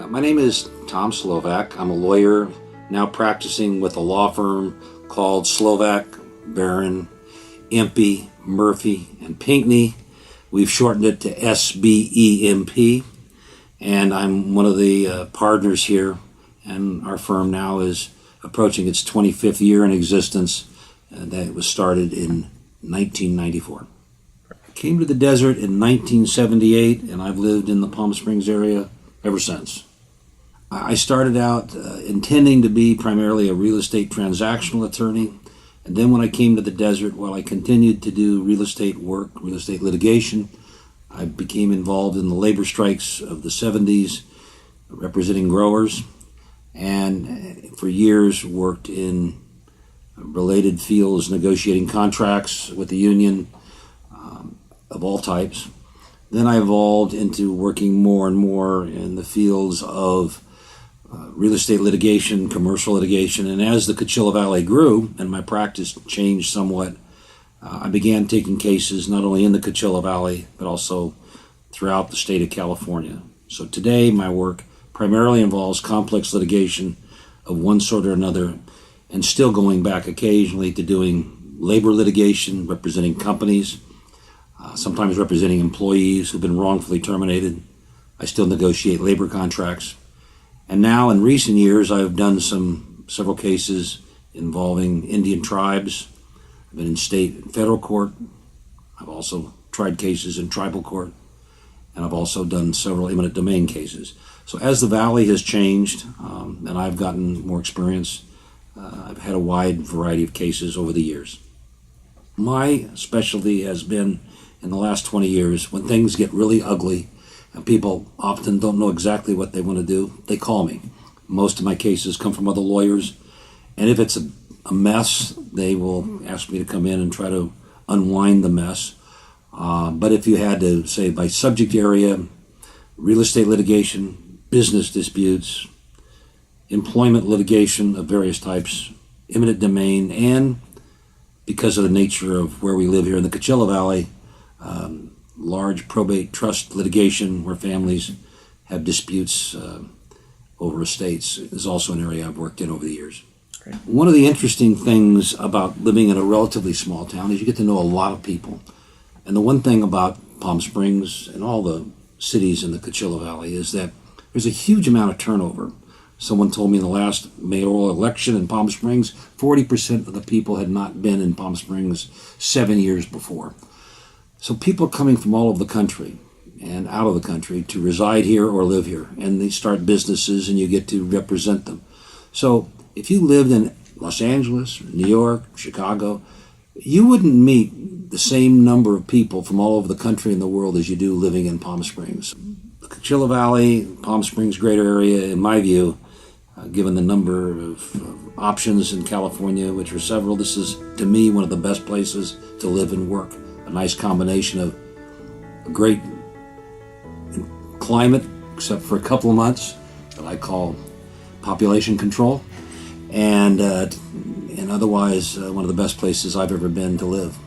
My name is Tom Slovak. I'm a lawyer now practicing with a law firm called Slovak, Barron, Empey, Murphy, and Pickney. We've shortened it to SBEMP, and I'm one of the partners here, and our firm now is approaching its 25th year in existence. That was started in 1994. I came to the desert in 1978, and I've lived in the Palm Springs area ever since. I started out intending to be primarily a real estate transactional attorney, and then when I came to the desert, while I continued to do real estate work, real estate litigation, I became involved in the labor strikes of the 70s, representing growers, and for years worked in related fields, negotiating contracts with the union of all types. Then I evolved into working more and more in the fields of real estate litigation, commercial litigation, and as the Coachella Valley grew and my practice changed somewhat, I began taking cases not only in the Coachella Valley but also throughout the state of California. So today my work primarily involves complex litigation of one sort or another, and still going back occasionally to doing labor litigation, representing companies, sometimes representing employees who've been wrongfully terminated. I still negotiate labor contracts. And now in recent years, I've done several cases involving Indian tribes. I've been in state and federal court. I've also tried cases in tribal court. And I've also done several eminent domain cases. So as the valley has changed and I've gotten more experience, I've had a wide variety of cases over the years. My specialty has been in the last 20 years when things get really ugly and people often don't know exactly what they want to do, they call me. Most of my cases come from other lawyers, and if it's a mess, they will ask me to come in and try to unwind the mess. But if you had to say by subject area, real estate litigation, business disputes, employment litigation of various types, eminent domain, and because of the nature of where we live here in the Coachella Valley, large probate trust litigation where families have disputes over estates is also an area I've worked in over the years. Great. One of the interesting things about living in a relatively small town is you get to know a lot of people. And the one thing about Palm Springs and all the cities in the Coachella Valley is that there's a huge amount of turnover. Someone told me in the last mayoral election in Palm Springs, 40% of the people had not been in Palm Springs 7 years before. So people are coming from all over the country and out of the country to reside here or live here, and they start businesses and you get to represent them. So if you lived in Los Angeles, New York, Chicago, you wouldn't meet the same number of people from all over the country and the world as you do living in Palm Springs. The Coachella Valley, Palm Springs greater area, in my view, given the number of options in California, which are several, this is, to me, one of the best places to live and work. A nice combination of a great climate, except for a couple of months, that I call population control, and otherwise one of the best places I've ever been to live.